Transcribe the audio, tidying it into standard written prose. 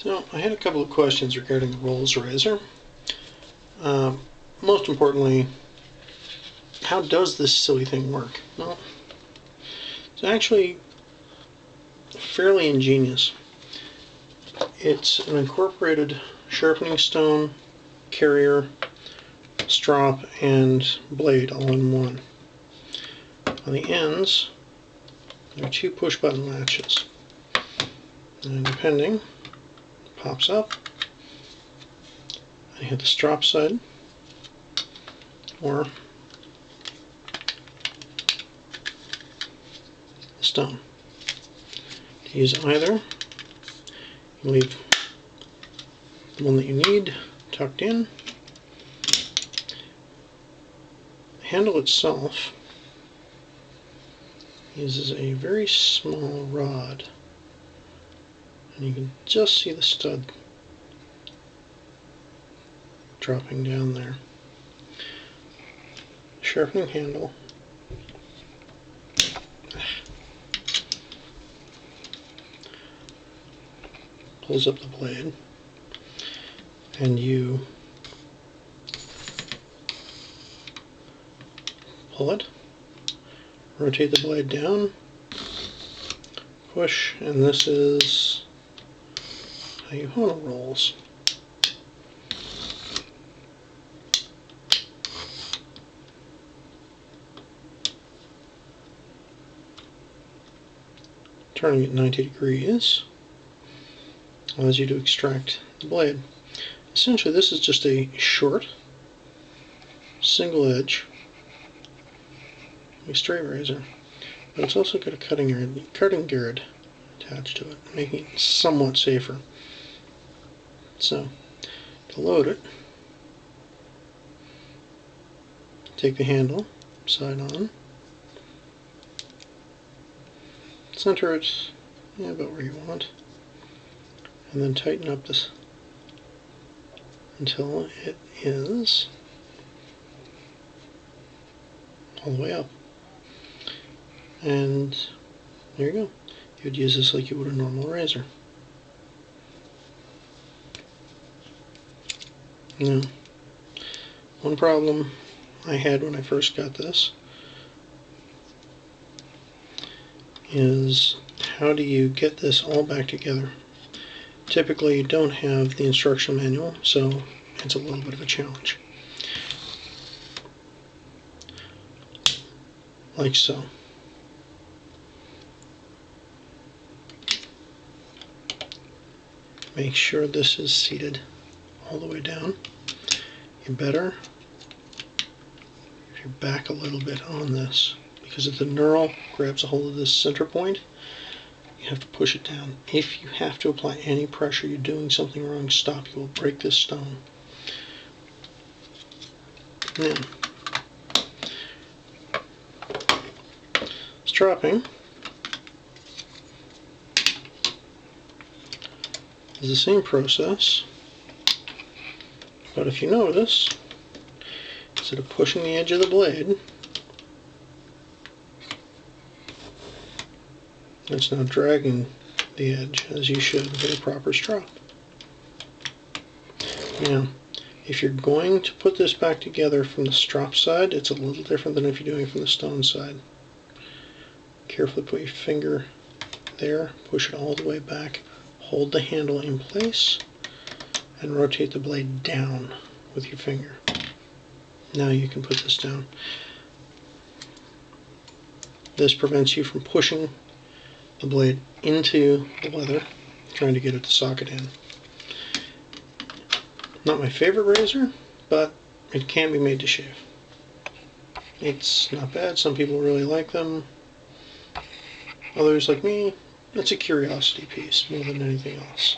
So I had a couple of questions regarding the Rolls razor. Most importantly, how does this silly thing work? Well, it's actually fairly ingenious. It's an incorporated sharpening stone, carrier, strop, and blade all in one. On the ends, there are two push-button latches. And depending, it pops up. I hit the strop side, or the stone. To use either, you leave the one that you need tucked in. The handle itself uses a very small rod, and you can just see the stud dropping down there. Sharpening handle pulls up the blade, and you pull it, rotate the blade down, push, and this is how you hone rolls. Turning at 90 degrees allows you to extract the blade. Essentially, this is just a short, single edge, a straight razor, but it's also got a cutting guard attached to it, making it somewhat safer. So, to load it, take the handle side on, center it about where you want, and then tighten up this until it is all the way up. And there you go. You would use this like you would a normal razor. Now, one problem I had when I first got this is, how do you get this all back together? Typically you don't have the instruction manual, so it's a little bit of a challenge. Like so. Make sure this is seated all the way down. You better, if you're back a little bit on this, because if the knurl grabs a hold of this center point, you have to push it down. If you have to apply any pressure, you're doing something wrong, stop. You will break this stone. Now, stropping is the same process, but if you notice, instead of pushing the edge of the blade, it's now dragging the edge, as you should with a proper strop. Now, if you're going to put this back together from the strop side, it's a little different than if you're doing it from the stone side. Carefully put your finger there, push it all the way back, hold the handle in place, and rotate the blade down with your finger. Now you can put this down. This prevents you from pushing the blade into the leather, trying to get it to socket in. Not my favorite razor, but it can be made to shave. It's not bad. Some people really like them. Others, like me, it's a curiosity piece more than anything else.